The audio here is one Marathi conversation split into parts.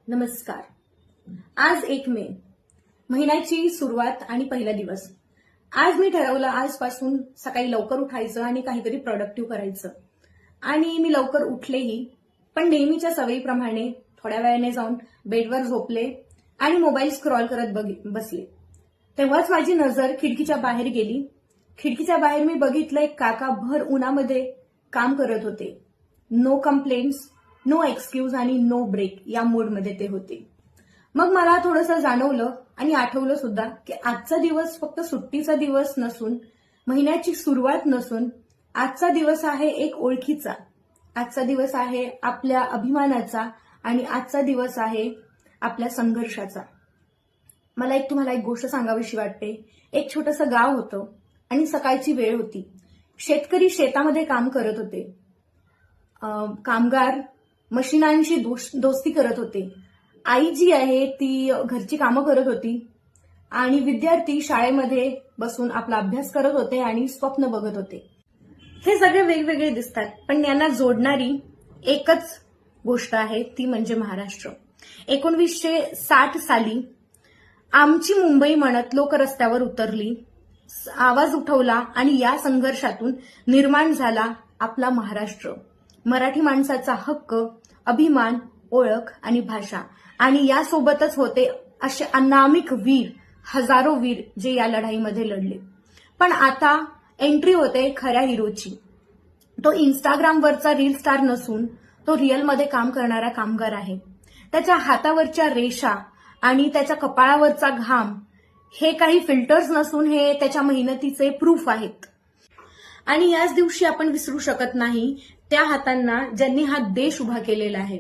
नमस्कार. आज 1 मे, महिन्याची सुरुवात आणि पहिला दिवस. आज मी ठरवलं आजपासून सकाळी लवकर उठायचं आणि काहीतरी प्रोडक्टिव्ह करायचं. आणि मी लवकर उठलेही, पण नेहमीच्या सवयीप्रमाणे थोड्या वेळाने जाऊन बेडवर झोपले आणि मोबाईल स्क्रॉल करत बसले. तेव्हाच माझी नजर खिडकीच्या बाहेर गेली. खिडकीच्या बाहेर मी बघितलं एक काका भर उन्हामध्ये काम करत होते. नो कंप्लेंट्स, नो एक्सक्यूज आणि नो ब्रेक या मूडमध्ये ते होते. मग मला थोडंसं जाणवलं आणि आठवलं सुद्धा की आजचा दिवस फक्त सुट्टीचा दिवस नसून, महिन्याची सुरुवात नसून, आजचा दिवस आहे एक ओळखीचा. आजचा दिवस आहे आपल्या अभिमानाचा आणि आजचा दिवस आहे आपल्या संघर्षाचा. मला तुम्हाला एक गोष्ट सांगावीशी वाटते. एक छोटंसं गाव होतं आणि सकाळची वेळ होती. शेतकरी शेतामध्ये काम करत होते. कामगार मशिनांशी दोस्ती करत होते. आई जी आहे ती घरची कामं करत होती आणि विद्यार्थी शाळेमध्ये बसून आपला अभ्यास करत होते आणि स्वप्न बघत होते. हे सगळे वेगवेगळे दिसतात, पण यांना जोडणारी एकच गोष्ट आहे, ती म्हणजे महाराष्ट्र. 1960 साली आमची मुंबई म्हणत लोक रस्त्यावर उतरली, आवाज उठवला आणि या संघर्षातून निर्माण झाला आपला महाराष्ट्र. मराठी माणसाचा हक्क, अभिमान, ओळख आणि भाषा. आणि यासोबतच होते असे अनामिक वीर, हजारो वीर जे या लढाईमध्ये लढले. पण आता एंट्री होते खऱ्या हिरोची. तो इंस्टाग्रामवरचा रील स्टार नसून तो रिअलमध्ये काम करणारा कामगार आहे. त्याच्या हातावरच्या रेषा आणि त्याच्या कपाळावरचा घाम हे काही फिल्टर्स नसून हे त्याच्या मेहनतीचे प्रूफ आहेत. आणि याच दिवशी आपण विसरू शकत नाही त्या हातांना ज्यांनी हा देश उभा केलेला आहे,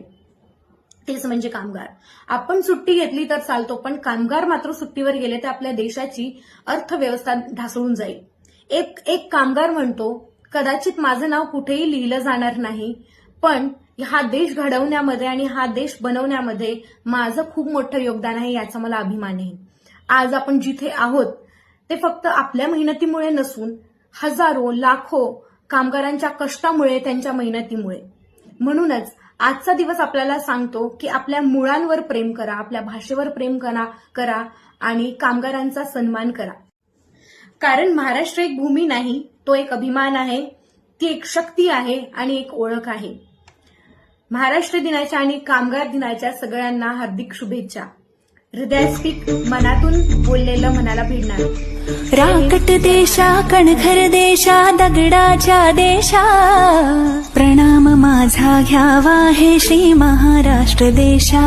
तेच म्हणजे कामगार. आपण सुट्टी घेतली तर चालतो, पण कामगार मात्र सुट्टीवर गेले तर आपल्या देशाची अर्थव्यवस्था ढासळून जाईल. एक कामगार म्हणतो, कदाचित माझं नाव कुठेही लिहिलं जाणार नाही, पण हा देश घडवण्यामध्ये आणि हा देश बनवण्यामध्ये माझं खूप मोठं योगदान आहे, याचा मला अभिमान आहे. आज आपण जिथे आहोत ते फक्त आपल्या मेहनतीमुळे नसून हजारो लाखो कामगारांच्या कष्टामुळे, त्यांच्या मेहनतीमुळे. म्हणूनच आजचा दिवस आपल्याला सांगतो की आपल्या मुळांवर प्रेम करा, आपल्या भाषेवर प्रेम करा आणि कामगारांचा सन्मान करा. कारण महाराष्ट्र एक भूमी नाही, तो एक अभिमान आहे, ती एक शक्ती आहे आणि एक ओळख आहे. महाराष्ट्र दिनाच्या आणि कामगार दिनाच्या सगळ्यांना हार्दिक शुभेच्छा. हृदयास्फिक मनातून बोललेलं मनाला भिडणार. राकट देशा, कणखर देशा, दगडाच्या देशा, प्रणाम माझा घ्यावा हे श्री महाराष्ट्र देशा.